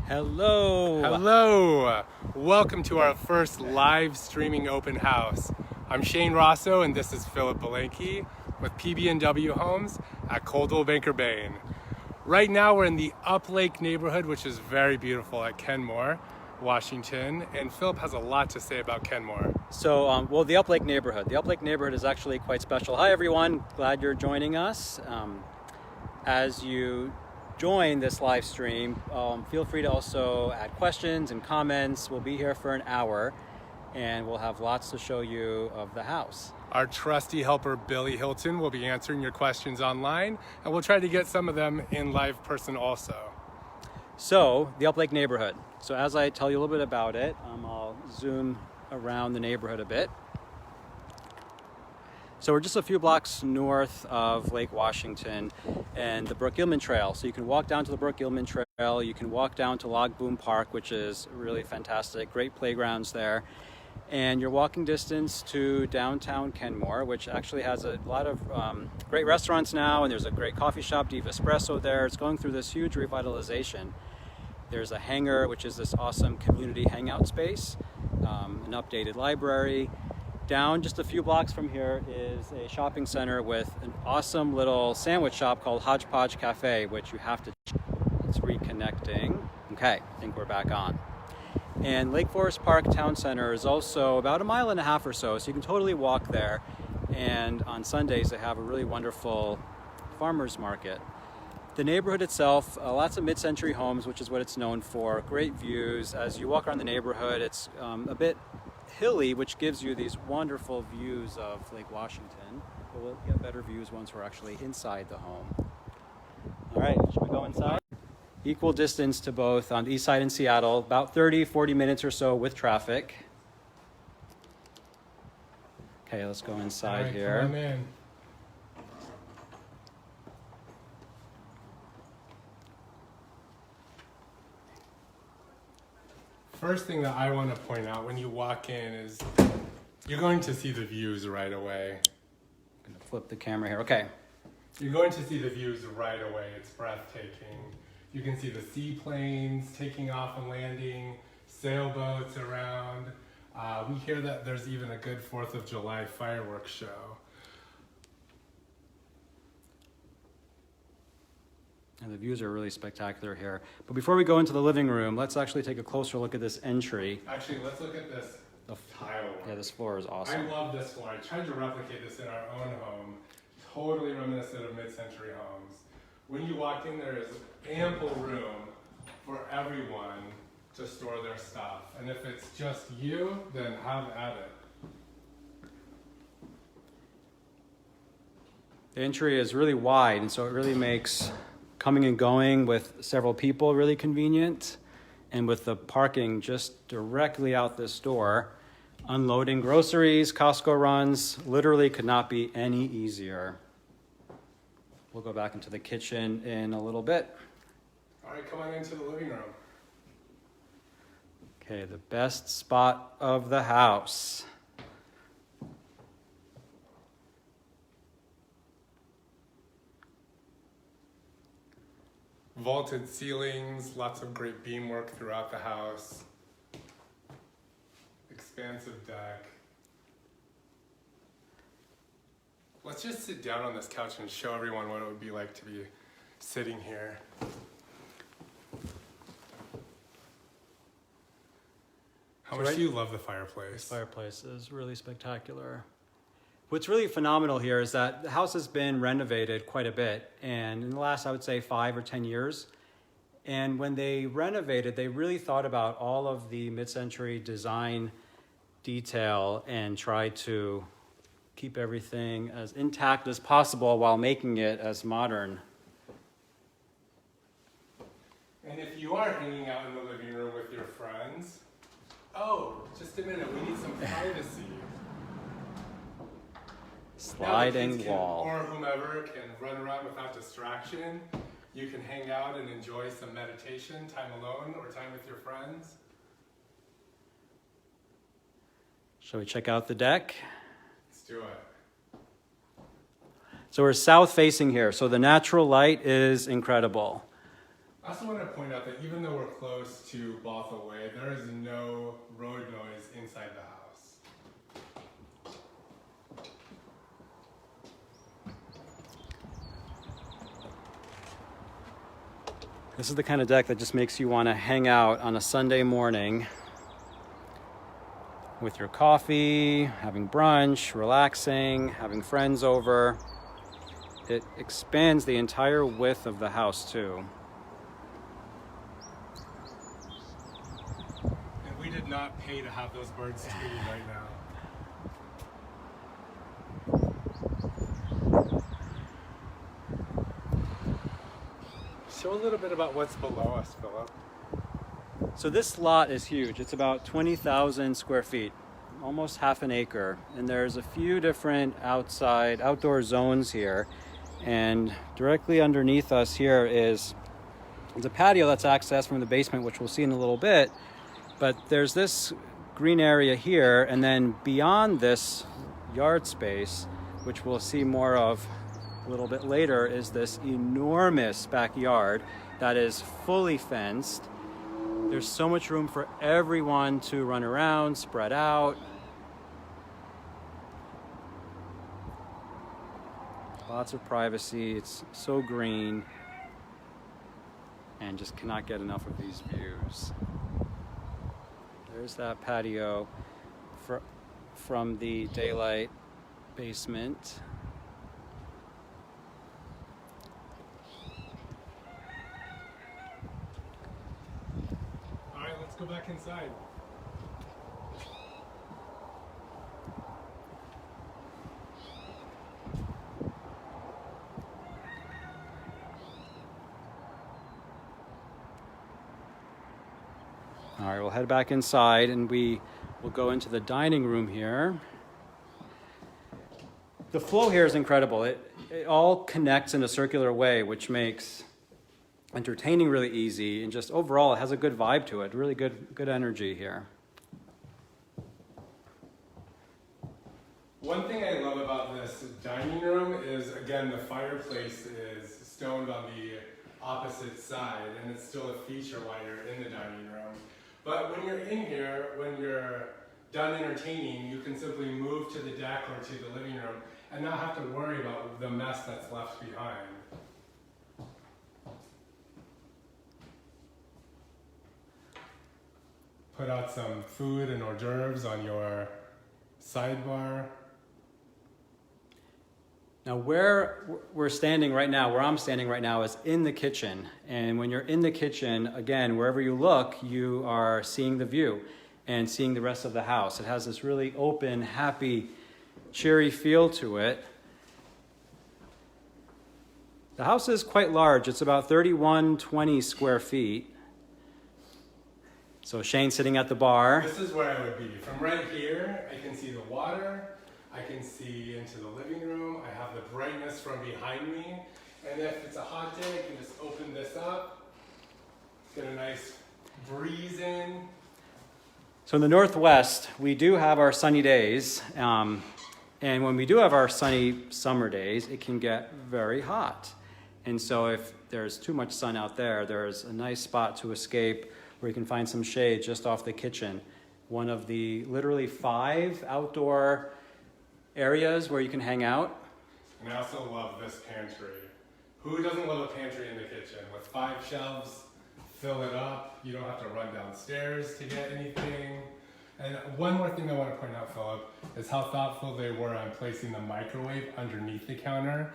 Hello. Hello. Welcome to our first live streaming open house. I'm Shane Rosso and this is Philip Belenke with PB&W Homes at Coldwell Banker Bain. Right now we're in the Up Lake neighborhood, which is very beautiful at Kenmore, Washington, and Philip has a lot to say about Kenmore. So, the Up Lake neighborhood. The Up Lake neighborhood is actually quite special. Hi, everyone. Glad you're joining us. As you join this live stream, feel free to also add questions and comments. We'll be here for an hour, and we'll have lots to show you of the house. Our trusty helper, Billy Hilton, will be answering your questions online, and we'll try to get some of them in live person also. So, the Up Lake neighborhood. So as I tell you a little bit about it, I'll zoom around the neighborhood a bit. So we're just a few blocks north of Lake Washington and the Brook Gilman Trail. So you can walk down to the Brook Gilman Trail, you can walk down to Log Boom Park, which is really fantastic, great playgrounds there. And you're walking distance to downtown Kenmore, which actually has a lot of great restaurants now, and there's a great coffee shop, Diva Espresso there. It's going through this huge revitalization. There's a hangar, which is this awesome community hangout space, an updated library. Down just a few blocks from here is a shopping center with an awesome little sandwich shop called Hodgepodge Cafe, which you have to check. It's reconnecting. Okay, I think we're back on. And Lake Forest Park Town Center is also about 1.5 miles or so you can totally walk there. And on Sundays, they have a really wonderful farmers market. The neighborhood itself, lots of mid-century homes, which is what it's known for. Great views. As you walk around the neighborhood, it's a bit hilly, which gives you these wonderful views of Lake Washington. But we'll get better views once we're actually inside the home. All right, should we go inside? Equal distance to both on the east side in Seattle, about 40 minutes or so with traffic. Okay, let's go inside here. Come on in. First thing that I want to point out when you walk in is you're going to see the views right away. I'm going to flip the camera here. Okay. You're going to see the views right away. It's breathtaking. You can see the seaplanes taking off and landing, sailboats around. We hear that there's even a good 4th of July fireworks show. And the views are really spectacular here. But before we go into the living room, let's actually take a closer look at this entry. Actually, let's look at this tile work. Yeah, this floor is awesome. I love this floor. I tried to replicate this in our own home. Totally reminiscent of mid-century homes. When you walk in, there is ample room for everyone to store their stuff. And if it's just you, then have at it. The entry is really wide, and so it really makes coming and going with several people really convenient. And with the parking just directly out this door, unloading groceries, Costco runs, literally could not be any easier. We'll go back into the kitchen in a little bit. All right, come on into the living room. Okay, the best spot of the house. Vaulted ceilings, lots of great beamwork throughout the house. Expansive deck. Let's just sit down on this couch and show everyone what it would be like to be sitting here. How much do you love the fireplace? This fireplace is really spectacular. What's really phenomenal here is that the house has been renovated quite a bit, and in the last, I would say, 5 or 10 years. And when they renovated, they really thought about all of the mid-century design detail and tried to keep everything as intact as possible while making it as modern. And if you are hanging out in the living room with your friends, oh, just a minute, we need some privacy. Sliding wall. Or whomever can run around without distraction. You can hang out and enjoy some meditation, time alone, or time with your friends. Shall we check out the deck? Let's do it. So we're south facing here, so the natural light is incredible. I also want to point out that even though we're close to Bothell Way, there is no road noise inside the house. This is the kind of deck that just makes you want to hang out on a Sunday morning with your coffee, having brunch, relaxing, having friends over. It expands the entire width of the house too. And we did not pay to have those birds tweeting right now. Show a little bit about what's below us, Philip. So this lot is huge. It's about 20,000 square feet, almost half an acre. And there's a few different outdoor zones here. And directly underneath us here is a patio that's accessed from the basement, which we'll see in a little bit. But there's this green area here, and then beyond this yard space, which we'll see more of a little bit later, is this enormous backyard that is fully fenced. There's so much room for everyone to run around, spread out. Lots of privacy. It's so green, and just cannot get enough of these views. There's that patio from the daylight basement. All right, let's go back inside. All right, we'll head back inside and we will go into the dining room here. The flow here is incredible. It all connects in a circular way, which makes entertaining really easy, and just overall it has a good vibe to it. Really good energy here. One thing I love about this dining room is, again, the fireplace is stoned on the opposite side, and it's still a feature while you're in the dining room. But when you're in here, when you're done entertaining, you can simply move to the deck or to the living room and not have to worry about the mess that's left behind. Put out some food and hors d'oeuvres on your sidebar. Now where we're standing right now, where I'm standing right now, is in the kitchen. And when you're in the kitchen, again, wherever you look, you are seeing the view and seeing the rest of the house. It has this really open, happy, cheery feel to it. The house is quite large. It's about 3,120 square feet. So Shane's sitting at the bar. This is where I would be. From right here, I can see the water. I can see into the living room. I have the brightness from behind me. And if it's a hot day, I can just open this up. Get a nice breeze in. So in the Northwest, we do have our sunny days. And when we do have our sunny summer days, it can get very hot. And so if there's too much sun out there, there's a nice spot to escape where you can find some shade just off the kitchen. One of the literally 5 outdoor areas where you can hang out. And I also love this pantry. Who doesn't love a pantry in the kitchen? With 5 shelves, fill it up. You don't have to run downstairs to get anything. And one more thing I want to point out, Philip, is how thoughtful they were on placing the microwave underneath the counter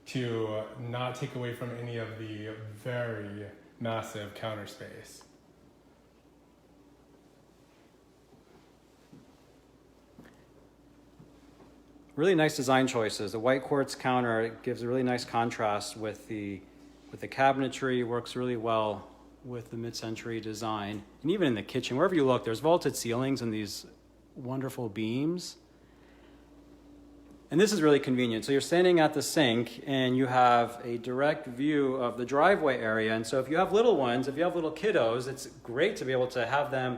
to not take away from any of the very massive counter space. Really nice design choices. The white quartz counter, it gives a really nice contrast with the cabinetry. Works really well with the mid-century design. And even in the kitchen, wherever you look, there's vaulted ceilings and these wonderful beams. And this is really convenient. So you're standing at the sink and you have a direct view of the driveway area. And so if you have little ones, if you have little kiddos, it's great to be able to have them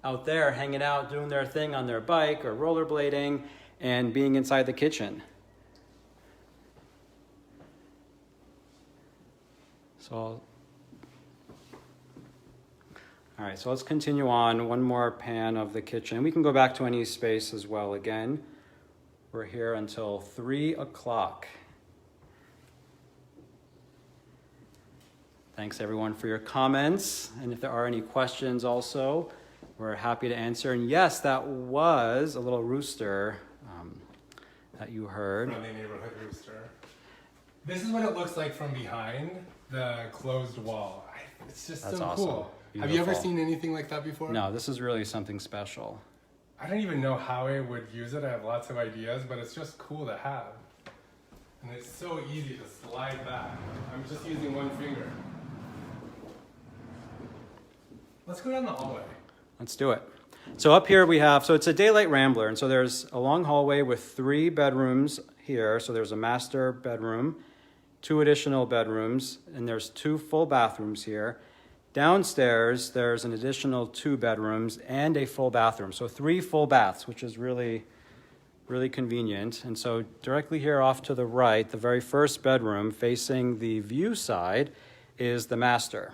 out there hanging out, doing their thing on their bike or rollerblading, and being inside the kitchen. So All right, so let's continue on. One more pan of the kitchen. We can go back to any space as well again. We're here until 3 o'clock. Thanks everyone for your comments. And if there are any questions also, we're happy to answer. And yes, that was a little rooster that you heard. Friendly neighborhood rooster. This is what it looks like from behind the closed wall. It's just That's so awesome. cool. Beautiful. Have you ever seen anything like that before? No, this is really something special. I don't even know how I would use it. I have lots of ideas, but it's just cool to have. And it's so easy to slide back. I'm just using one finger. Let's go down the hallway. Let's do it. So up here we have, so it's a daylight rambler, and so there's a long hallway with 3 bedrooms here. So there's a master bedroom, 2 additional bedrooms, and there's 2 full bathrooms here. Downstairs, there's an additional 2 bedrooms and a full bathroom. So 3 full baths, which is really, really convenient. And so directly here off to the right, the very first bedroom facing the view side is the master.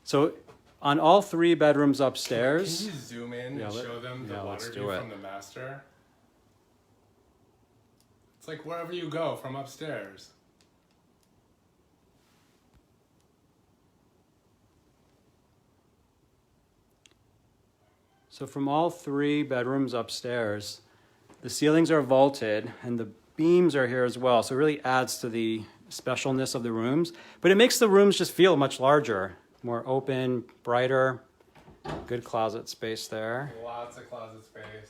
So on all 3 bedrooms upstairs. Can you zoom in and show them the water view from the master? It's like wherever you go from upstairs. So from all 3 bedrooms upstairs, the ceilings are vaulted and the beams are here as well. So it really adds to the specialness of the rooms. But it makes the rooms just feel much larger, more open, brighter. Good closet space there. Lots of closet space.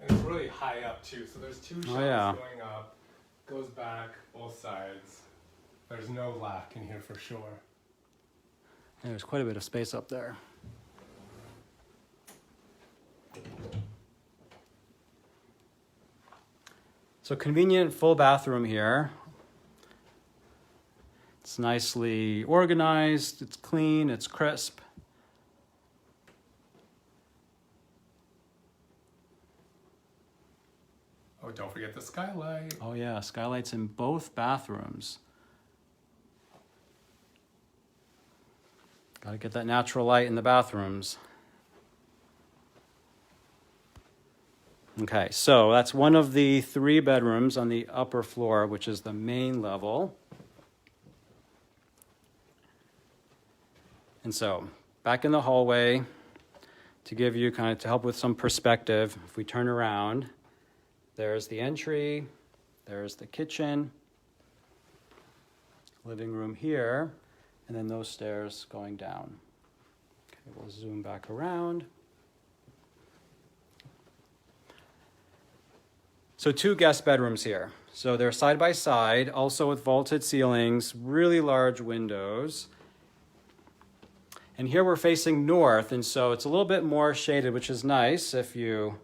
And it's really high up too, so there's 2 shelves going up, goes back both sides. There's no lack in here for sure. And there's quite a bit of space up there. So convenient full bathroom here. It's nicely organized, it's clean, it's crisp. Oh, don't forget the skylight. Oh yeah, skylights in both bathrooms. Got to get that natural light in the bathrooms. Okay, so that's one of the 3 bedrooms on the upper floor, which is the main level. And so, back in the hallway, to give you to help with some perspective, if we turn around, there's the entry, there's the kitchen, living room here, and then those stairs going down. Okay, we'll zoom back around. So 2 guest bedrooms here. So they're side by side, also with vaulted ceilings, really large windows. And here we're facing north, and so it's a little bit more shaded, which is nice if you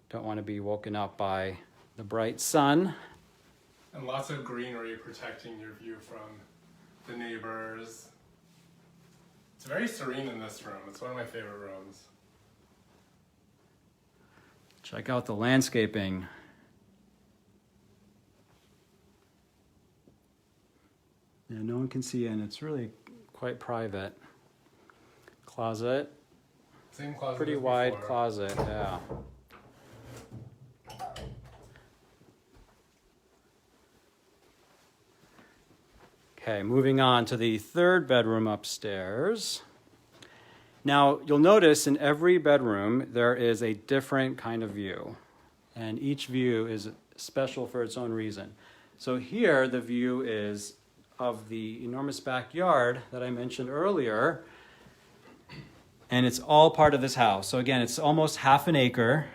don't want to be woken up by the bright sun. And lots of greenery protecting your view from the neighbors. It's very serene in this room. It's one of my favorite rooms. Check out the landscaping. Yeah, no one can see in. It's really quite private. Closet. Same closet. Pretty as wide before. closet, yeah. Okay, moving on to the 3rd bedroom upstairs. Now, you'll notice in every bedroom there is a different kind of view, and each view is special for its own reason. So here, the view is of the enormous backyard that I mentioned earlier, and it's all part of this house. So again, it's almost half an acre.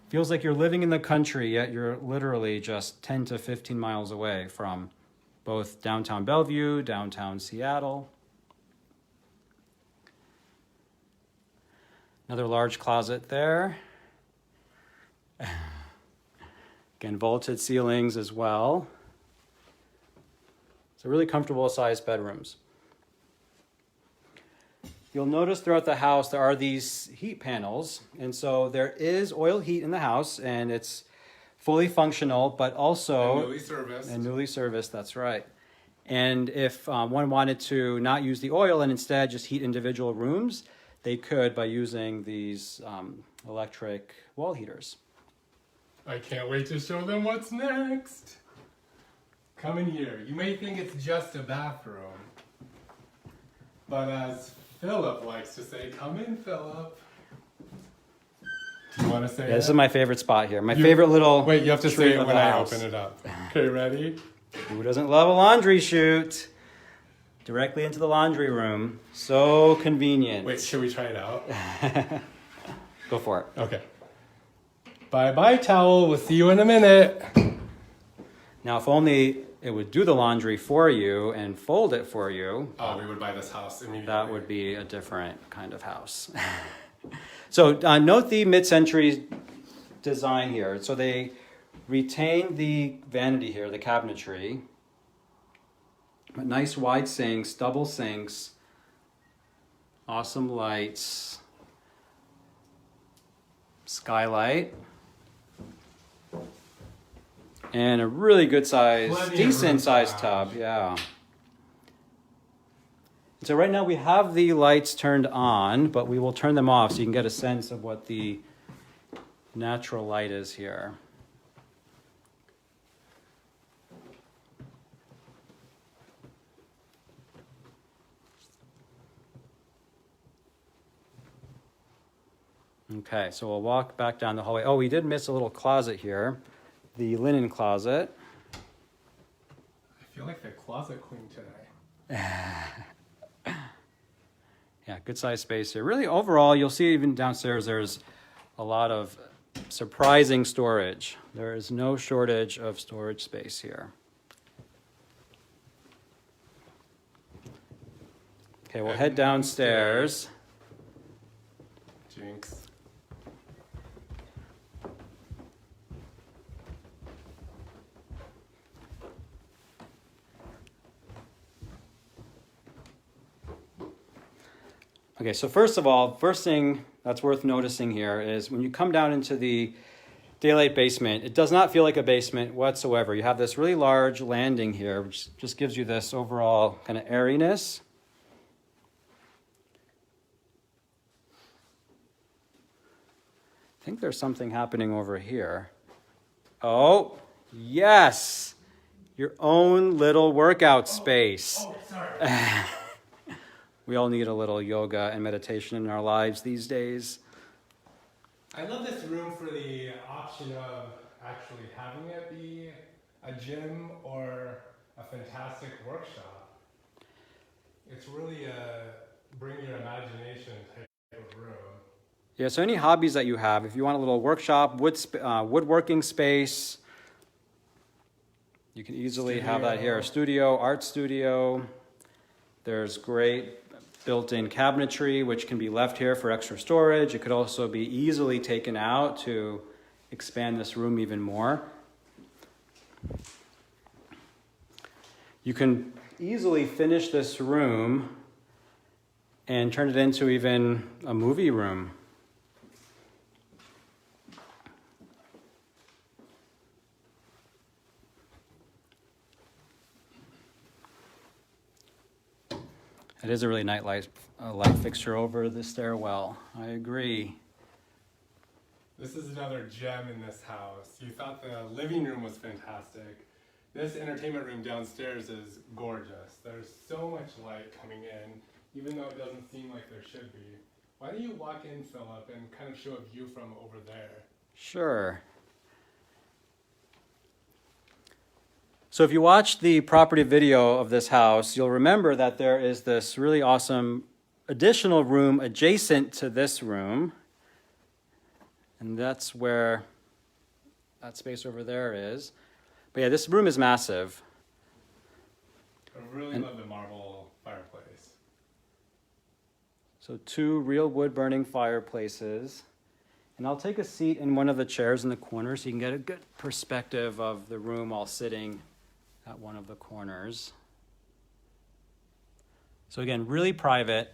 Feels like you're living in the country, yet you're literally just 10 to 15 miles away from both downtown Bellevue, downtown Seattle. Another large closet there. Again, vaulted ceilings as well. So really comfortable sized bedrooms. You'll notice throughout the house there are these heat panels, and so there is oil heat in the house, and it's fully functional, but also And newly serviced. That's right. And if one wanted to not use the oil and instead just heat individual rooms, they could by using these electric wall heaters. I can't wait to show them what's next. Come in here. You may think it's just a bathroom, but as Philip likes to say, come in, Philip. Do you want to say This is my favorite spot here. My favorite little Wait, you have to say treat it of when the I house. open it up. Okay, ready? Who doesn't love a laundry chute? Directly into the laundry room. So convenient. Wait, should we try it out? Go for it. Okay. Bye-bye, towel. We'll see you in a minute. Now, if only it would do the laundry for you and fold it for you, Oh, we would buy this house immediately. that would be a different kind of house. So note the mid-century design here. So they retain the vanity here, the cabinetry. But nice wide sinks, double sinks, awesome lights, skylight, and a really good size, Plenty of room decent to sized lounge. tub, yeah. So right now we have the lights turned on, but we will turn them off so you can get a sense of what the natural light is here. Okay, so we'll walk back down the hallway. Oh, we did miss a little closet here, the linen closet. I feel like the closet queen today. Yeah, good size space here. Really, overall, you'll see even downstairs there's a lot of surprising storage. There is no shortage of storage space here. Okay, we'll head downstairs. Jinx. Okay, so first of all, first thing that's worth noticing here is when you come down into the daylight basement, it does not feel like a basement whatsoever. You have this really large landing here, which just gives you this overall kind of airiness. I think there's something happening over here. Oh, yes! Your own little workout space. Oh, sorry. We all need a little yoga and meditation in our lives these days. I love this room for the option of actually having it be a gym or a fantastic workshop. It's really a bring your imagination type of room. Yeah, so any hobbies that you have, if you want a little workshop, woodworking space, you can easily have that here. A studio, art studio. There's great built-in cabinetry, which can be left here for extra storage. It could also be easily taken out to expand this room even more. You can easily finish this room and turn it into even a movie room. It is a really nice light fixture over the stairwell. I agree. This is another gem in this house. You thought the living room was fantastic. This entertainment room downstairs is gorgeous. There's so much light coming in, even though it doesn't seem like there should be. Why don't you walk in, Philip, and kind of show a view from over there? Sure. So if you watched the property video of this house, you'll remember that there is this really awesome additional room adjacent to this room. And that's where that space over there is. But yeah, this room is massive. I really love the marble fireplace. So 2 real wood-burning fireplaces. And I'll take a seat in one of the chairs in the corner so you can get a good perspective of the room all sitting at one of the corners. So again, really private.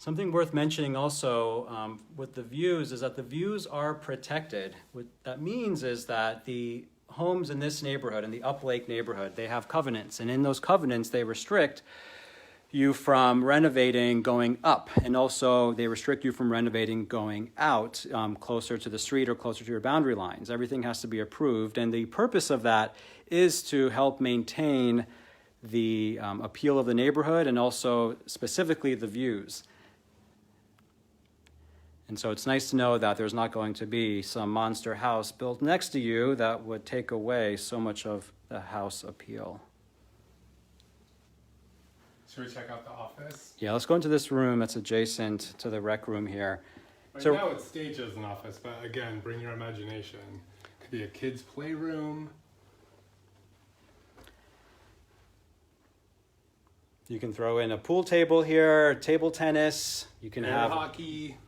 Something worth mentioning also with the views is that the views are protected. What that means is that the homes in this neighborhood, in the Up Lake neighborhood, they have covenants, and in those covenants they restrict you from renovating going up, and also they restrict you from renovating going out closer to the street or closer to your boundary lines. Everything has to be approved, and the purpose of that is to help maintain the appeal of the neighborhood and also specifically the views. And so it's nice to know that there's not going to be some monster house built next to you that would take away so much of the house appeal. Should we check out the office? Yeah, let's go into this room that's adjacent to the rec room here. Right now it's staged as an office, but again, bring your imagination. Could be a kid's playroom. You can throw in a pool table here, table tennis. You can air have hockey.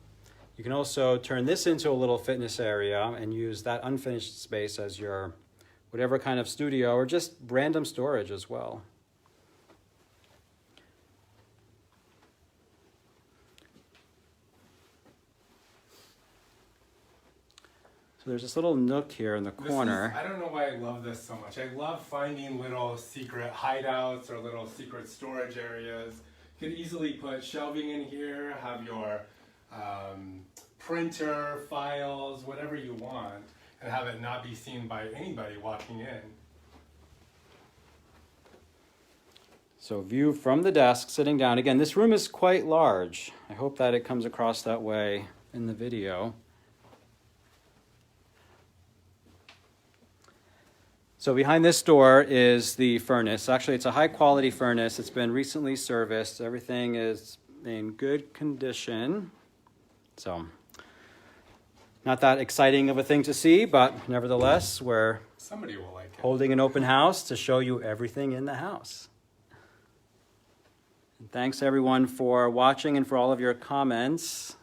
You can also turn this into a little fitness area and use that unfinished space as your whatever kind of studio or just random storage as well. So there's this little nook here in the corner. I don't know why I love this so much. I love finding little secret hideouts or little secret storage areas. You could easily put shelving in here, have your printer, files, whatever you want, and have it not be seen by anybody walking in. So view from the desk, sitting down. Again, this room is quite large. I hope that it comes across that way in the video. So behind this door is the furnace. Actually, it's a high quality furnace. It's been recently serviced. Everything is in good condition. So not that exciting of a thing to see, but nevertheless, we're Somebody will like it. holding an open house to show you everything in the house. And thanks everyone for watching and for all of your comments.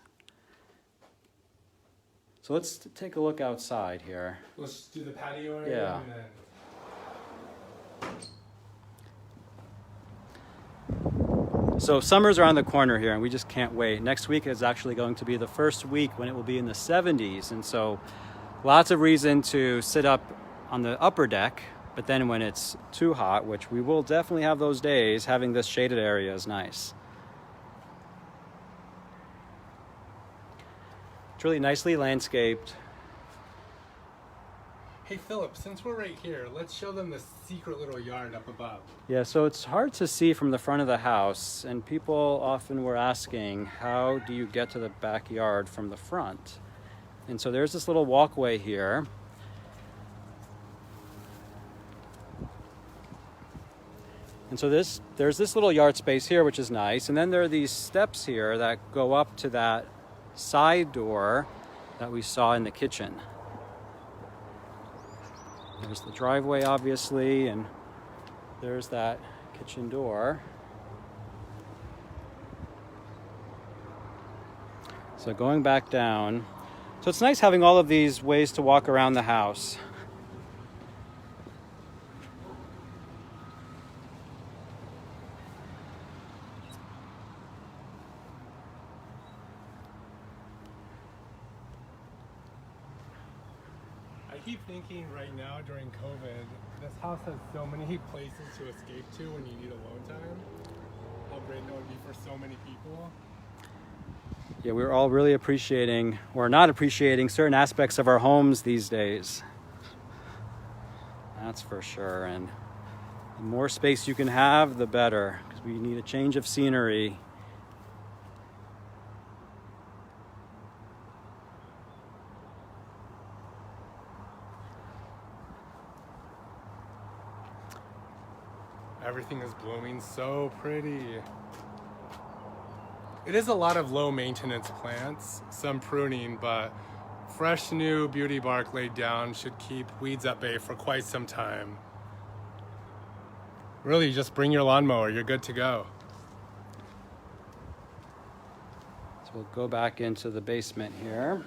So let's take a look outside here. Let's do the patio area. Yeah. And then... So summer's around the corner here, and we just can't wait. Next week is actually going to be the first week when it will be in the 70s, and so lots of reason to sit up on the upper deck, but then when it's too hot, which we will definitely have those days, having this shaded area is nice. It's really nicely landscaped. Hey Philip, since we're right here, let's show them the secret little yard up above. Yeah, so it's hard to see from the front of the house, and people often were asking, how do you get to the backyard from the front? And so there's this little walkway here. And so there's this little yard space here, which is nice. And then there are these steps here that go up to that side door that we saw in the kitchen. There's the driveway, obviously, and there's that kitchen door. So going back down. So it's nice having all of these ways to walk around the house. I keep thinking right now during COVID, this house has so many places to escape to when you need alone time. How great that would be for so many people. Yeah, we're all really appreciating, or not appreciating, certain aspects of our homes these days. That's for sure. And the more space you can have, the better, because we need a change of scenery. Everything is blooming so pretty. It is a lot of low maintenance plants, some pruning, but fresh new beauty bark laid down should keep weeds at bay for quite some time. Really, just bring your lawnmower, you're good to go. So we'll go back into the basement here.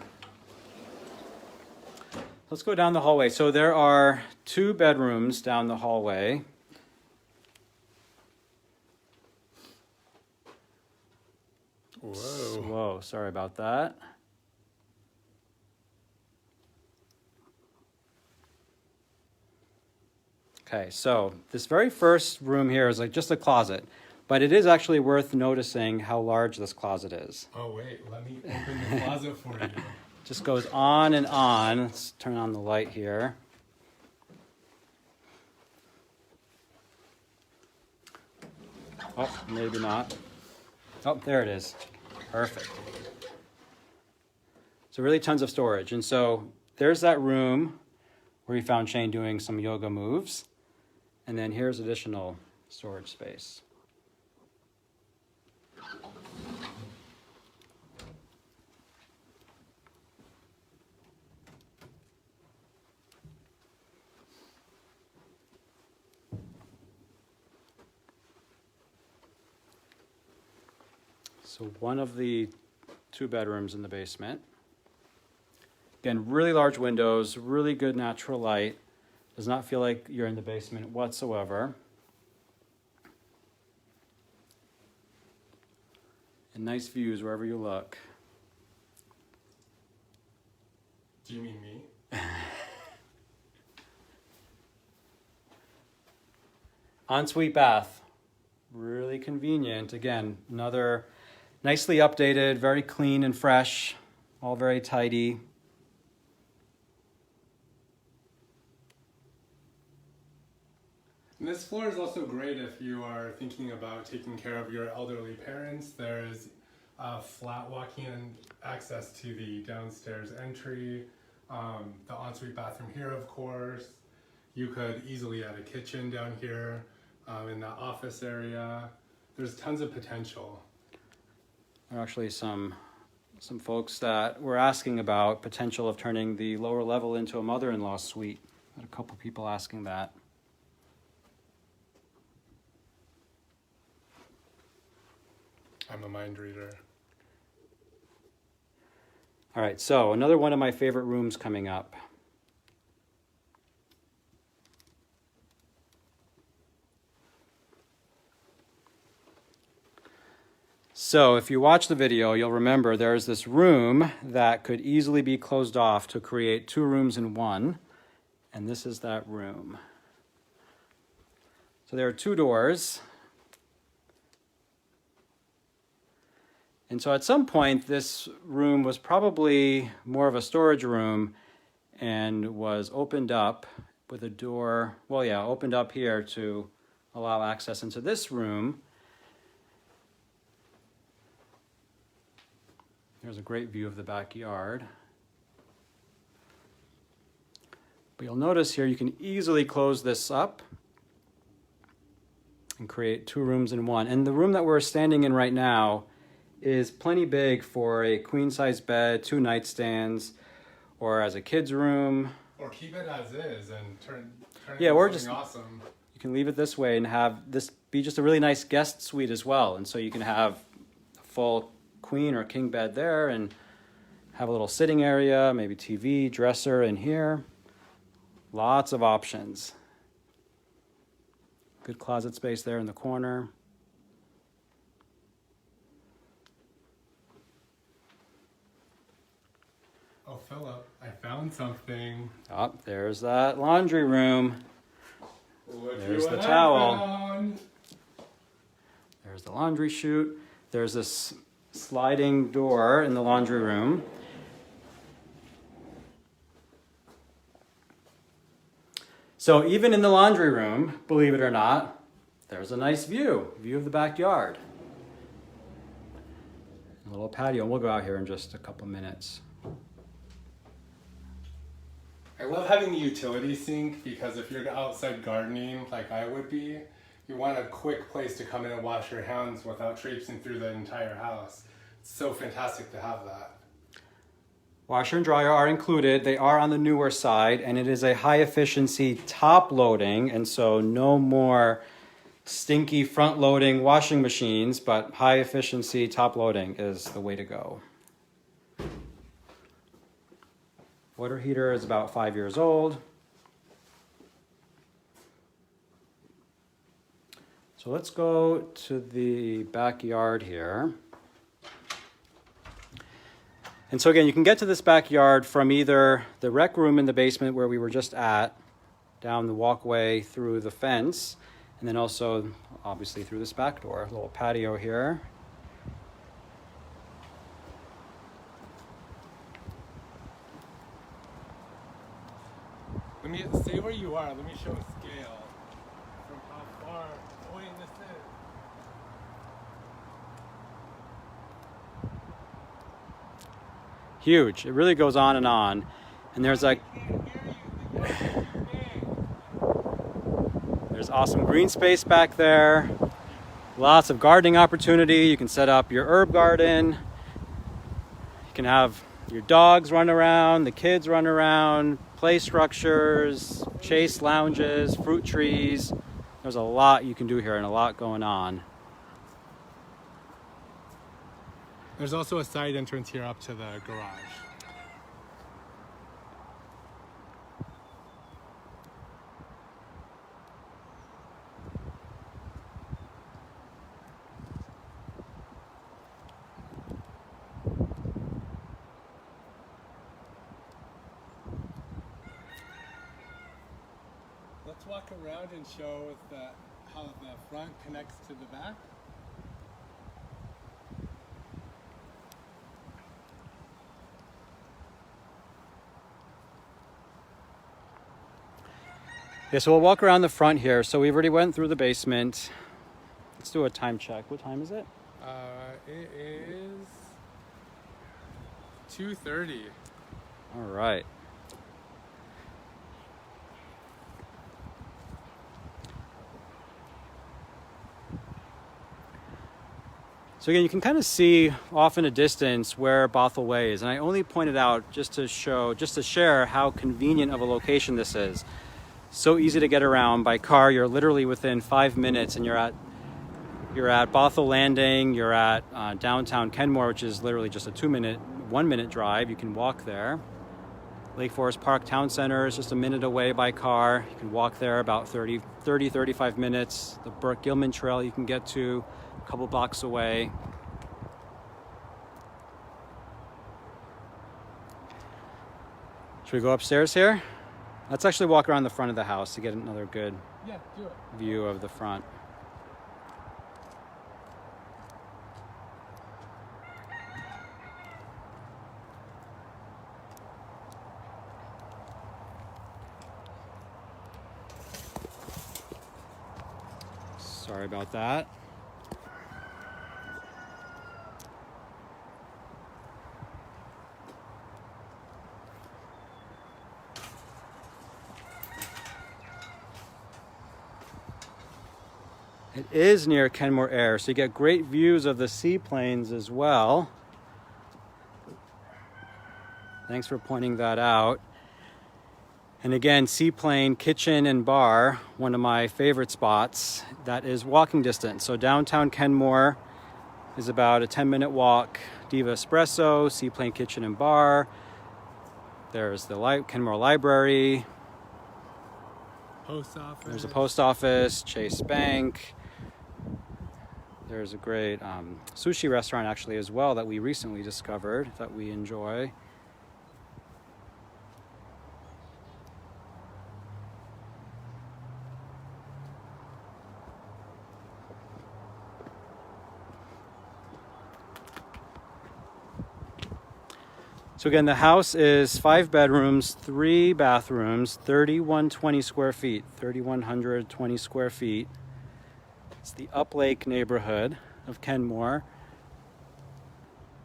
Let's go down the hallway. So there are 2 bedrooms down the hallway. Whoa. Whoa, sorry about that. Okay, so this very first room here is like just a closet, but it is actually worth noticing how large this closet is. Oh wait, let me open the closet for you. Just goes on and on. Let's turn on the light here. Oh, maybe not. Oh, there it is. Perfect. So really tons of storage. And so there's that room where we found Shane doing some yoga moves. And then here's additional storage space. So one of the 2 bedrooms in the basement. Again, really large windows, really good natural light. Does not feel like you're in the basement whatsoever. And nice views wherever you look. Do you mean me? Ensuite bath. Really convenient. Again, another nicely updated, very clean and fresh, all very tidy. And this floor is also great if you are thinking about taking care of your elderly parents. There's flat walk-in access to the downstairs entry, the ensuite bathroom here, of course. You could easily add a kitchen down here in the office area. There's tons of potential. There are actually some folks that were asking about potential of turning the lower level into a mother-in-law suite. Had a couple people asking that. I'm a mind reader. All right, so another one of my favorite rooms coming up. So if you watch the video, you'll remember there's this room that could easily be closed off to create 2 rooms in one, and this is that room. So there are 2 doors. And so at some point, this room was probably more of a storage room and was opened up with a door, opened up here to allow access into this room. There's a great view of the backyard. But you'll notice here you can easily close this up and create 2 rooms in one. And the room that we're standing in right now is plenty big for a queen-size bed, 2 nightstands, or as a kid's room. Or keep it as is and turn it Yeah, into or something just awesome. You can leave it this way and have this be just a really nice guest suite as well. And so you can have a full queen or king bed there and have a little sitting area, maybe TV, dresser in here. Lots of options. Good closet space there in the corner. Oh, Philip, I found something. Oh, there's that laundry room. There's the what I towel. found. There's the laundry chute. There's this sliding door in the laundry room. So even in the laundry room, believe it or not, there's a nice view of the backyard. A little patio. We'll go out here in just a couple minutes. I love having the utility sink because if you're outside gardening like I would be, you want a quick place to come in and wash your hands without traipsing through the entire house. It's so fantastic to have that. Washer and dryer are included. They are on the newer side, and it is a high efficiency top loading, and so no more stinky front loading washing machines, but high efficiency top loading is the way to go. Water heater is about 5 years old. So let's go to the backyard here. And so again, you can get to this backyard from either the rec room in the basement where we were just at, down the walkway through the fence, and then also obviously through this back door. A little patio here. Let me stay where you are. Let me show a scale from how far away this is. Huge. It really goes on and on. And there's like there's awesome green space back there. Lots of gardening opportunity. You can set up your herb garden. You can have your dogs run around, the kids run around, play structures, chase lounges, fruit trees. There's a lot you can do here and a lot going on. There's also a side entrance here up to the garage. Let's walk around and show how the front connects to the back. Yeah, so we'll walk around the front here. So we've already went through the basement. Let's do a time check. What time is it? It is 2:30. All right. So again, you can kind of see off in a distance where Bothell Way is. And I only pointed out just to share how convenient of a location this is. So easy to get around by car. You're literally within 5 minutes and you're at Bothell Landing. You're at downtown Kenmore, which is literally just a 1 minute drive. You can walk there. Lake Forest Park Town Center is just a minute away by car. You can walk there about 35 minutes. The Burke-Gilman Trail you can get to a couple blocks away. Should we go upstairs here? Let's actually walk around the front of the house to get another good view of the front. Sorry about that. It is near Kenmore Air, so you get great views of the seaplanes as well. Thanks for pointing that out. And again, seaplane kitchen and bar, one of my favorite spots. That is walking distance. So downtown Kenmore is about a 10-minute walk. Diva Espresso, seaplane kitchen and bar. There's the Kenmore Library. Post office. There's a post office, Chase Bank. There's a great sushi restaurant actually as well that we recently discovered that we enjoy. So again, the house is 5 bedrooms, 3 bathrooms, 3,120 square feet, 3,120 square feet. It's the Uplake neighborhood of Kenmore.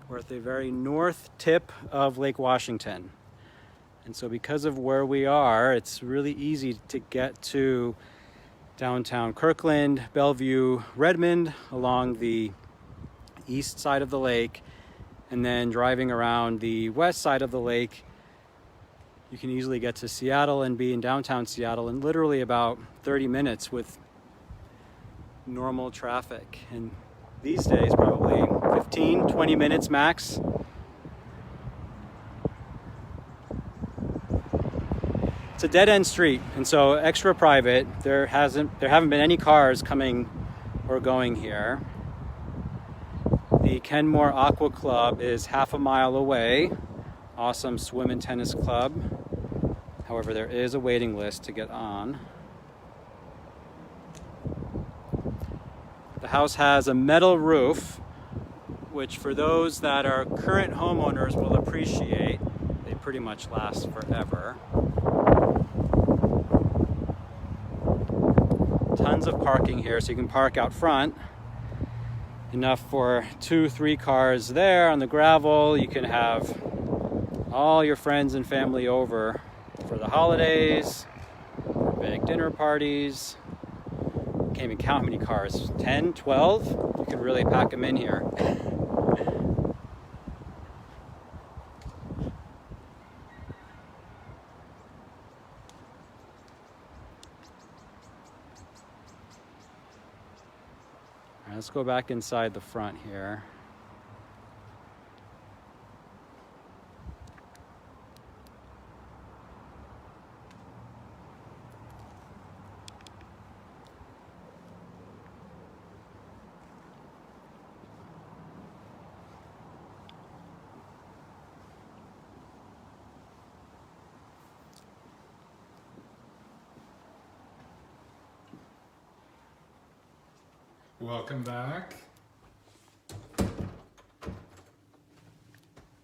We're at the very north tip of Lake Washington. And so because of where we are, it's really easy to get to downtown Kirkland, Bellevue, Redmond along the east side of the lake. And then driving around the west side of the lake, you can easily get to Seattle and be in downtown Seattle in literally about 30 minutes with normal traffic. And these days, probably 15, 20 minutes max. It's a dead-end street, and so extra private. There haven't been any cars coming or going here. The Kenmore Aqua Club is half a mile away. Awesome swim and tennis club. However, there is a waiting list to get on. The house has a metal roof, which for those that are current homeowners will appreciate. They pretty much last forever. Tons of parking here, so you can park out front. Enough for 2-3 cars there on the gravel. You can have all your friends and family over for the holidays, for big dinner parties. Can't even count how many cars, 10, 12? You can really pack them in here. All right, let's go back inside the front here. Welcome back.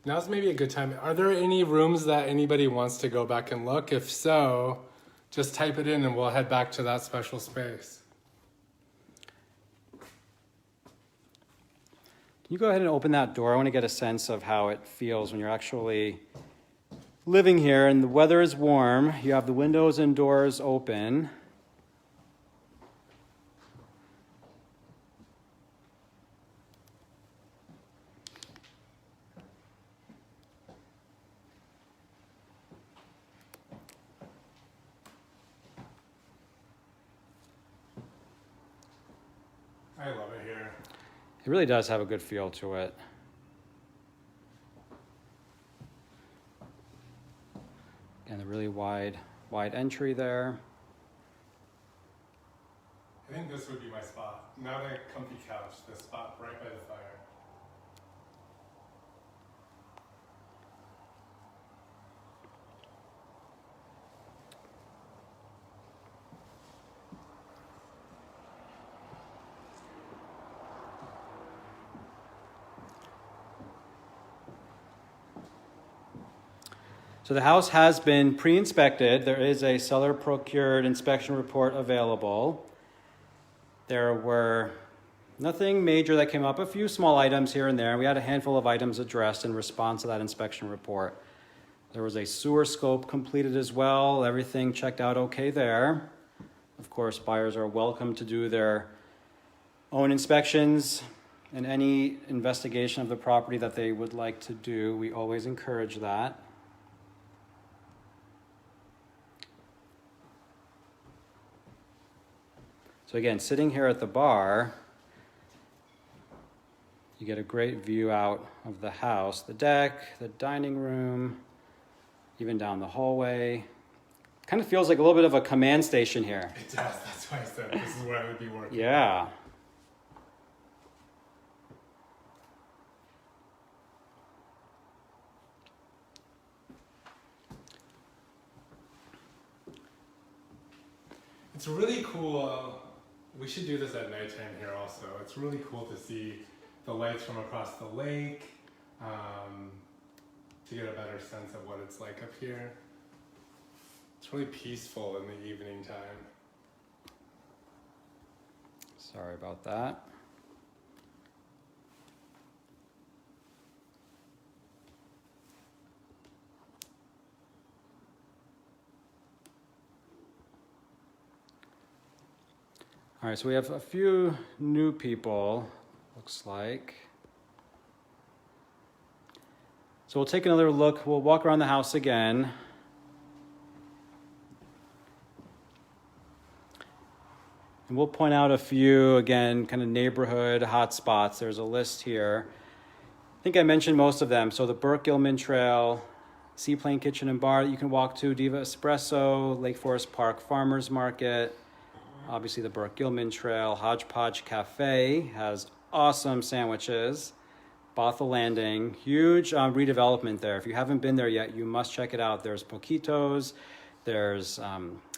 Now's maybe a good time. Are there any rooms that anybody wants to go back and look? If so, just type it in and we'll head back to that special space. Can you go ahead and open that door? I want to get a sense of how it feels when you're actually living here and the weather is warm. You have the windows and doors open. I love it here. It really does have a good feel to it. And a really wide entry there. I think this would be my spot. Not a comfy couch, this spot right by the fire. So the house has been pre-inspected. There is a seller-procured inspection report available. There were nothing major that came up, a few small items here and there. We had a handful of items addressed in response to that inspection report. There was a sewer scope completed as well. Everything checked out okay there. Of course, buyers are welcome to do their own inspections and any investigation of the property that they would like to do. We always encourage that. So again, sitting here at the bar, you get a great view out of the house, the deck, the dining room, even down the hallway. Kind of feels like a little bit of a command station here. It does, that's why I said this is where I would be working. Yeah. It's really cool. We should do this at nighttime here also. It's really cool to see the lights from across the lake, to get a better sense of what it's like up here. It's really peaceful in the evening time. Sorry about that. All right, so we have a few new people, looks like. So we'll take another look. We'll walk around the house again. And we'll point out a few, again, kind of neighborhood hotspots. There's a list here. I think I mentioned most of them. So the Burke-Gilman Trail, Seaplane Kitchen and Bar that you can walk to, Diva Espresso, Lake Forest Park Farmers Market, obviously the Burke-Gilman Trail, Hodgepodge Cafe has awesome sandwiches. Bothell Landing. Huge redevelopment there. If you haven't been there yet, you must check it out. There's Poquitos, there's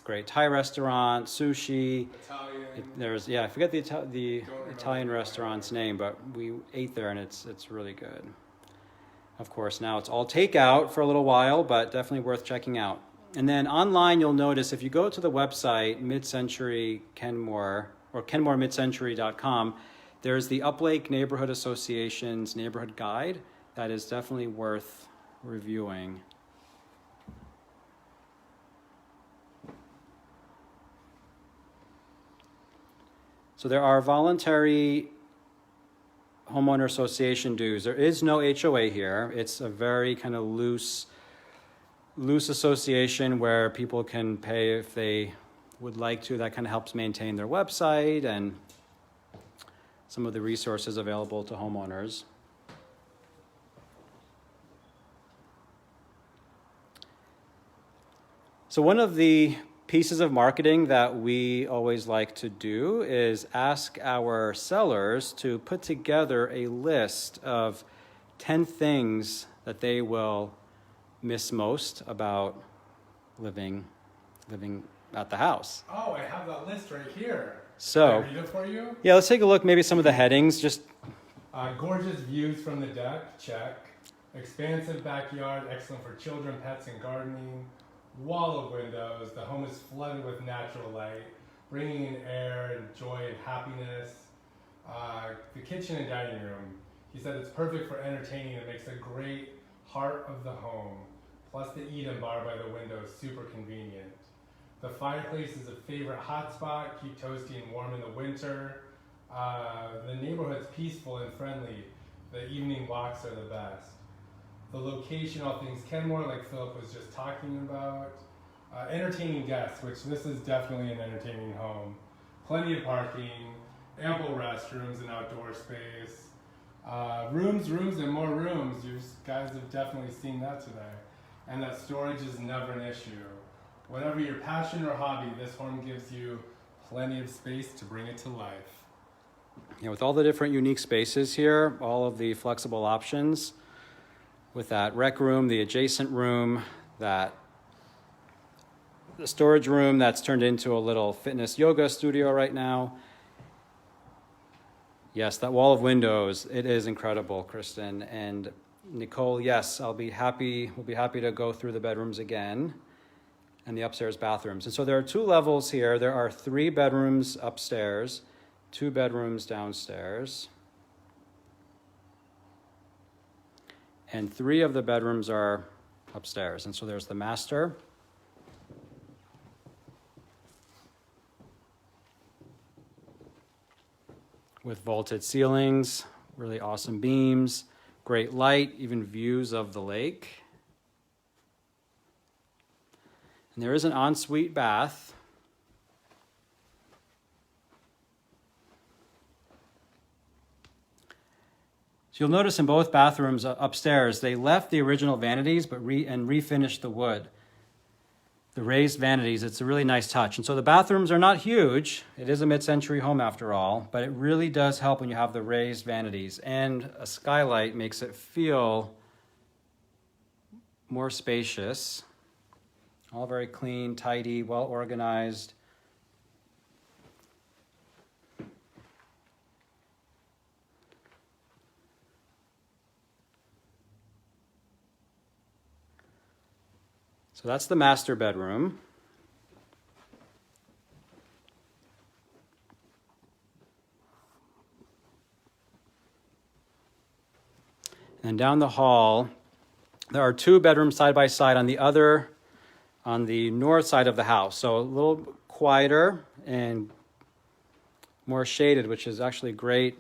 great Thai restaurant, sushi. Italian. I forget the Italian restaurant's name, but we ate there and it's really good. Of course, now it's all takeout for a little while, but definitely worth checking out. And then online, you'll notice if you go to the website, Mid-Century Kenmore, or kenmoremidcentury.com, there's the Uplake Neighborhood Association's neighborhood guide that is definitely worth reviewing. So there are voluntary homeowner association dues. There is no HOA here. It's a very kind of loose association where people can pay if they would like to. That kind of helps maintain their website and some of the resources available to homeowners. So one of the pieces of marketing that we always like to do is ask our sellers to put together a list of 10 things that they will miss most about living at the house. Oh, I have that list right here. So, can I read it for you? Yeah, let's take a look, maybe some of the headings. Just gorgeous views from the deck, check. Expansive backyard, excellent for children, pets, and gardening. Wall of windows, the home is flooded with natural light, bringing in air and joy and happiness. The kitchen and dining room, he said it's perfect for entertaining. It makes a great heart of the home. Plus the eat-in bar by the window is super convenient. The fireplace is a favorite hotspot, keep toasty and warm in the winter. The neighborhood's peaceful and friendly. The evening walks are the best. The location, all things Kenmore, like Philip was just talking about. Entertaining guests, which this is definitely an entertaining home. Plenty of parking, ample restrooms and outdoor space. Rooms, and more rooms. You guys have definitely seen that today. And that storage is never an issue. Whatever your passion or hobby, this home gives you plenty of space to bring it to life. with all the different unique spaces here, all of the flexible options, with that rec room, the adjacent room, the storage room that's turned into a little fitness yoga studio right now. Yes, that wall of windows, it is incredible, Kristen. And Nicole, yes, we'll be happy to go through the bedrooms again and the upstairs bathrooms. And so there are 2 levels here. There are 3 bedrooms upstairs, 2 bedrooms downstairs. And 3 of the bedrooms are upstairs. And so there's the master. With vaulted ceilings, really awesome beams, great light, even views of the lake. And there is an ensuite bath. So you'll notice in both bathrooms upstairs, they left the original vanities but refinished the wood. The raised vanities, it's a really nice touch. And so the bathrooms are not huge. It is a mid-century home after all, but it really does help when you have the raised vanities. And a skylight makes it feel more spacious. All very clean, tidy, well organized. So that's the master bedroom. And down the hall, there are 2 bedrooms side by side on the north side of the house. So a little quieter and more shaded, which is actually great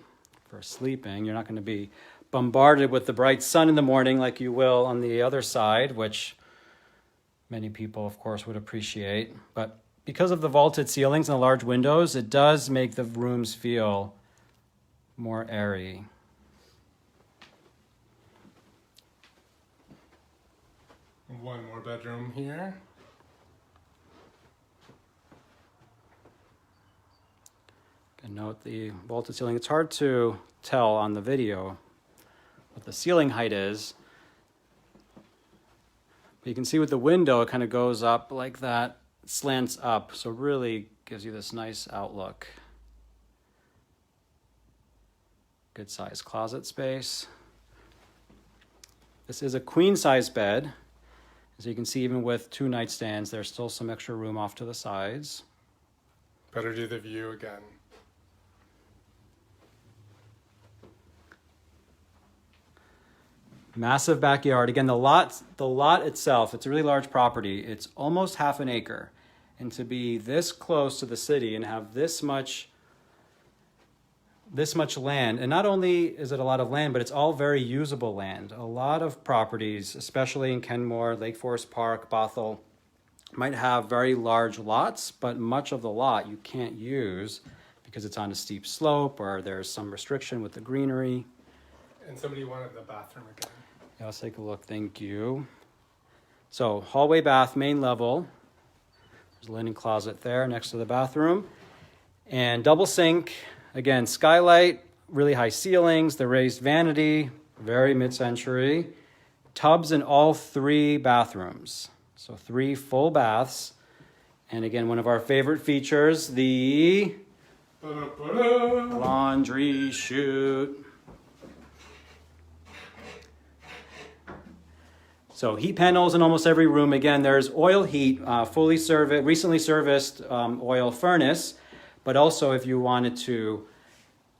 for sleeping. You're not going to be bombarded with the bright sun in the morning like you will on the other side, which many people, of course, would appreciate. But because of the vaulted ceilings and the large windows, it does make the rooms feel more airy. One more bedroom here. And note the vaulted ceiling. It's hard to tell on the video what the ceiling height is. But you can see with the window, it kind of goes up like that, slants up, so it really gives you this nice outlook. Good size closet space. This is a queen size bed. As you can see, even with 2 nightstands, there's still some extra room off to the sides. Better do the view again. Massive backyard. Again, the lot itself, it's a really large property. It's almost half an acre. And to be this close to the city and have this much land, and not only is it a lot of land, but it's all very usable land. A lot of properties, especially in Kenmore, Lake Forest Park, Bothell, might have very large lots, but much of the lot you can't use because it's on a steep slope or there's some restriction with the greenery. And somebody wanted the bathroom again. Yeah, let's take a look. Thank you. So hallway bath, main level. There's a linen closet there next to the bathroom. And double sink. Again, skylight, really high ceilings, the raised vanity, very mid-century. Tubs in all 3 bathrooms. So 3 full baths. And again, one of our favorite features, the laundry chute. So heat panels in almost every room. Again, there's oil heat, recently serviced oil furnace. But also, if you wanted to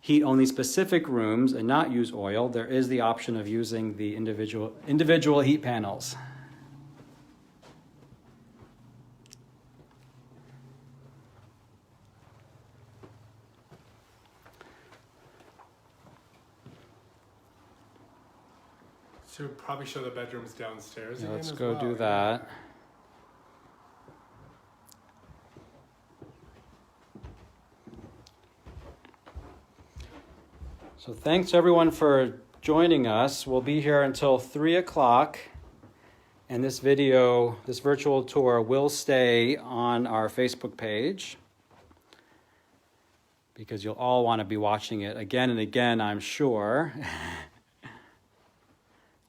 heat only specific rooms and not use oil, there is the option of using the individual heat panels. Should probably show the bedrooms downstairs. Yeah, let's as go well. do that. So thanks everyone for joining us. We'll be here until 3 o'clock. And this virtual tour will stay on our Facebook page because you'll all want to be watching it again and again, I'm sure.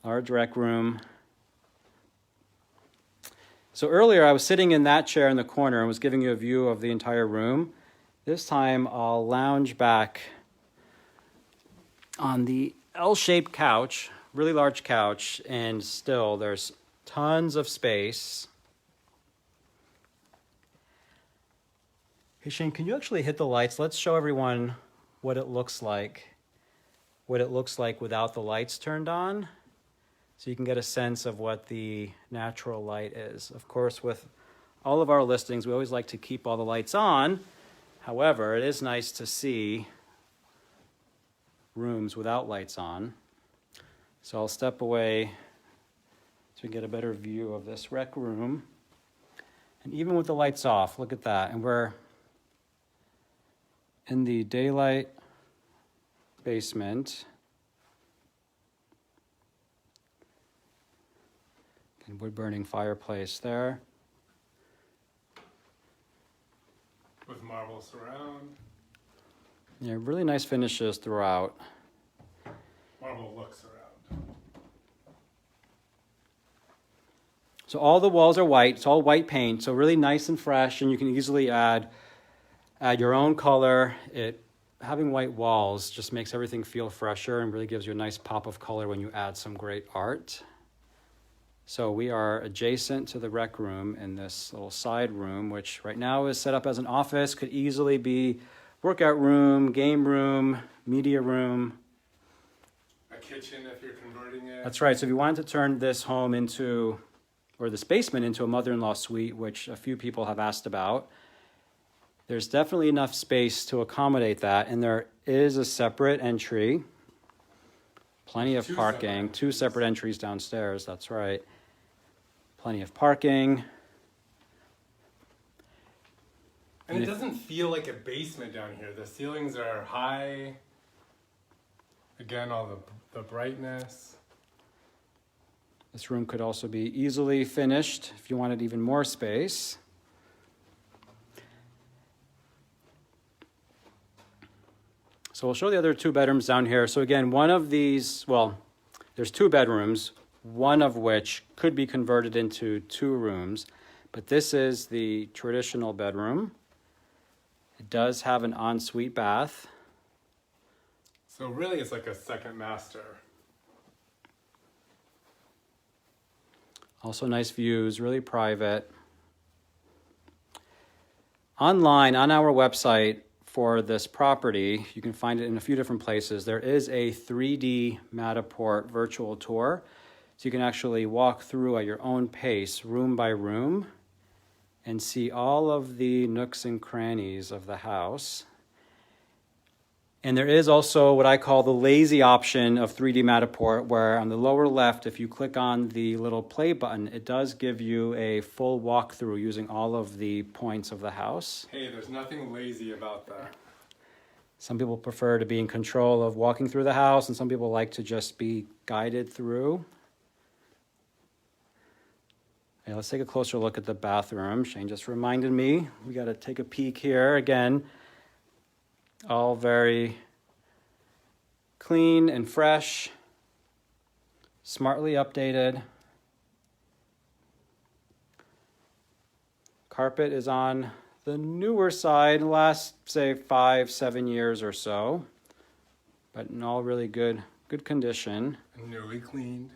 Large rec room. So earlier I was sitting in that chair in the corner and was giving you a view of the entire room. This time I'll lounge back on the L-shaped couch, really large couch, and still there's tons of space. Hey Shane, can you actually hit the lights? Let's show everyone what it looks like without the lights turned on, so you can get a sense of what the natural light is. Of course, with all of our listings, we always like to keep all the lights on. However, it is nice to see rooms without lights on. So I'll step away so we can get a better view of this rec room. And even with the lights off, look at that. And we're in the daylight basement. And wood-burning fireplace there. With marble surround. Yeah, really nice finishes throughout. Marble looks around. So all the walls are white. It's all white paint, so really nice and fresh, and you can easily add your own color. Having white walls just makes everything feel fresher and really gives you a nice pop of color when you add some great art. So we are adjacent to the rec room in this little side room, which right now is set up as an office, could easily be workout room, game room, media room. A kitchen if you're converting it. That's right. So if you wanted to turn this home into, or this basement into a mother-in-law suite, which a few people have asked about, there's definitely enough space to accommodate that. And there is a separate entry, plenty of parking, 2 separate entries downstairs. That's right. Plenty of parking. And it doesn't feel like a basement down here. The ceilings are high. Again, all the brightness. This room could also be easily finished if you wanted even more space. So we'll show the other 2 bedrooms down here. So again, one of these, well, There's 2 bedrooms, one of which could be converted into 2 rooms, but this is the traditional bedroom. It does have an ensuite bath. So really it's like a second master. Also nice views, really private. Online, on our website for this property, you can find it in a few different places. There is a 3D Matterport virtual tour. So you can actually walk through at your own pace, room by room, and see all of the nooks and crannies of the house. And there is also what I call the lazy option of 3D Matterport, where on the lower left, if you click on the little play button, it does give you a full walkthrough using all of the points of the house. Hey, there's nothing lazy about that. Some people prefer to be in control of walking through the house, and some people like to just be guided through. Okay, let's take a closer look at the bathroom. Shane just reminded me, we got to take a peek here again. All very clean and fresh, smartly updated. Carpet is on the newer side, last, say, 5-7 years or so, but in all really good condition. And newly cleaned.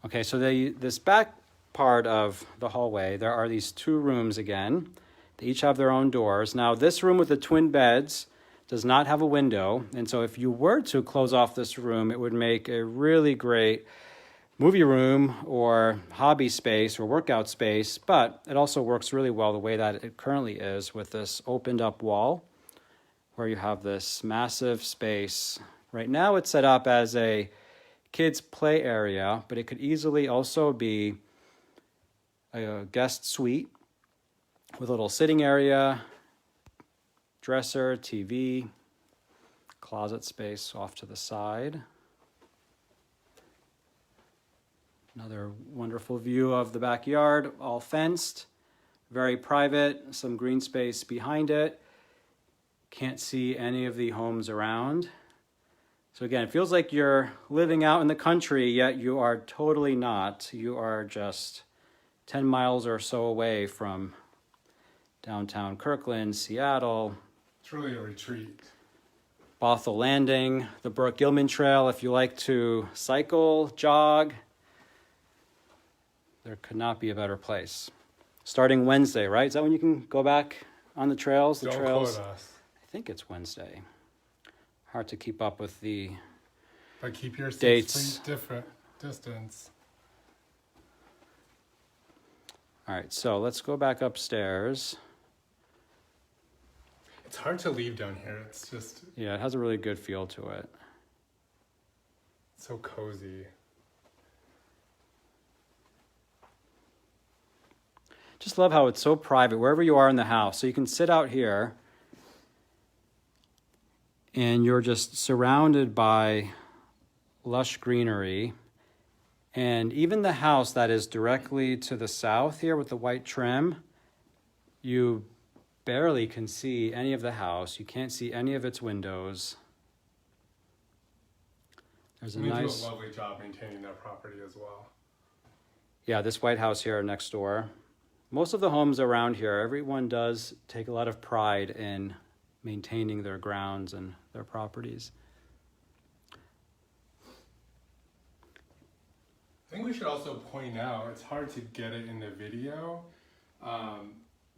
Okay, so this back part of the hallway, there are these 2 rooms again. They each have their own doors. Now, this room with the twin beds does not have a window, and so if you were to close off this room, it would make a really great movie room or hobby space or workout space, but it also works really well the way that it currently is with this opened up wall where you have this massive space. Right now it's set up as a kids play area, but it could easily also be a guest suite with a little sitting area, dresser, TV, closet space off to the side. Another wonderful view of the backyard, all fenced, very private, some green space behind it. Can't see any of the homes around. So again, it feels like you're living out in the country, yet you are totally not. You are just 10 miles or so away from downtown Kirkland, Seattle. It's really a retreat. Bothell Landing, the Burke-Gilman Trail. If you like to cycle, jog, there could not be a better place. Starting Wednesday, right? Is that when you can go back on the trails? The Don't trails. quote us. I think it's Wednesday. Hard to keep up with the But keep your 6 dates. feet different distance. All right, so let's go back upstairs. It's hard to leave down here. It's just Yeah, it has a really good feel to it. so cozy. Just love how it's so private wherever you are in the house. So you can sit out here and you're just surrounded by lush greenery. And even the house that is directly to the south here with the white trim, you barely can see any of the house. You can't see any of its windows. There's a We nice... do a lovely job maintaining that property as well. Yeah, this white house here next door. Most of the homes around here, everyone does take a lot of pride in maintaining their grounds and their properties. I think we should also point out, it's hard to get it in the video,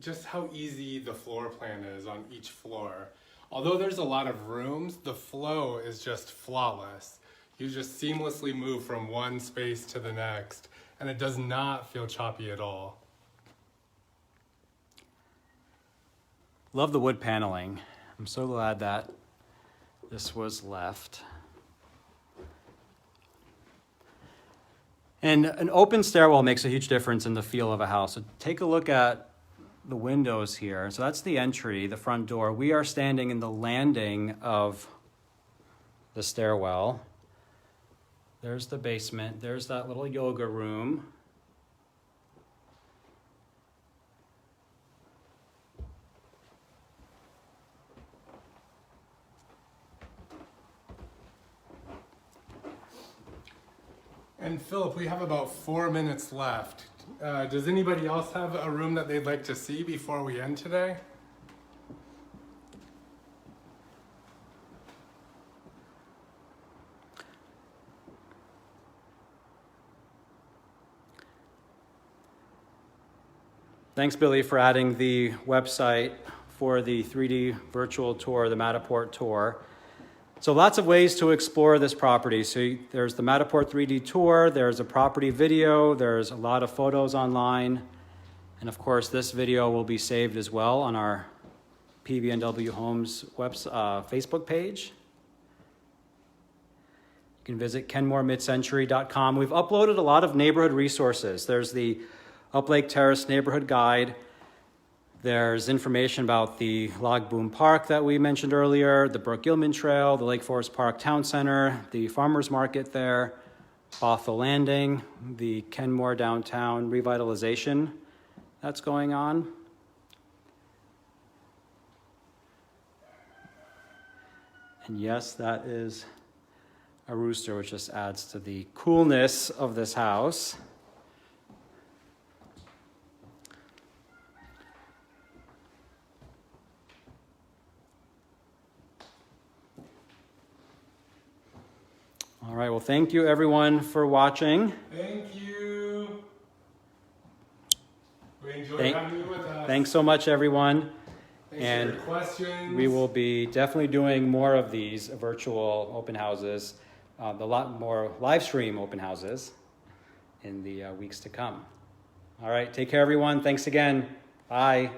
just how easy the floor plan is on each floor. Although there's a lot of rooms, the flow is just flawless. You just seamlessly move from one space to the next, and it does not feel choppy at all. Love the wood paneling. I'm so glad that this was left. And an open stairwell makes a huge difference in the feel of a house. So take a look at the windows here. So that's the entry, the front door. We are standing in the landing of the stairwell. There's the basement. There's that little yoga room. And Philip, we have about 4 minutes left. Does anybody else have a room that they'd like to see before we end today? Thanks, Billy, for adding the website for the 3D virtual tour, the Matterport tour. So lots of ways to explore this property. So there's the Matterport 3D tour, there's a property video, there's a lot of photos online, and of course this video will be saved as well on our PBNW Homes Facebook page. You can visit kenmoremidcentury.com. We've uploaded a lot of neighborhood resources. There's the Up Lake Terrace Neighborhood Guide. There's information about the Log Boom Park that we mentioned earlier, the Brook Gilman Trail, the Lake Forest Park Town Center, the Farmers Market there, Bothell Landing, the Kenmore Downtown revitalization that's going on. And yes, that is a rooster, which just adds to the coolness of this house. All right, well, thank you everyone for watching. Thank you. We enjoyed having you with us. Thanks so much, everyone. Thanks And for your questions. we will be definitely doing more of these virtual open houses, a lot more live stream open houses in the weeks to come. All right, take care, everyone. Thanks again. Bye.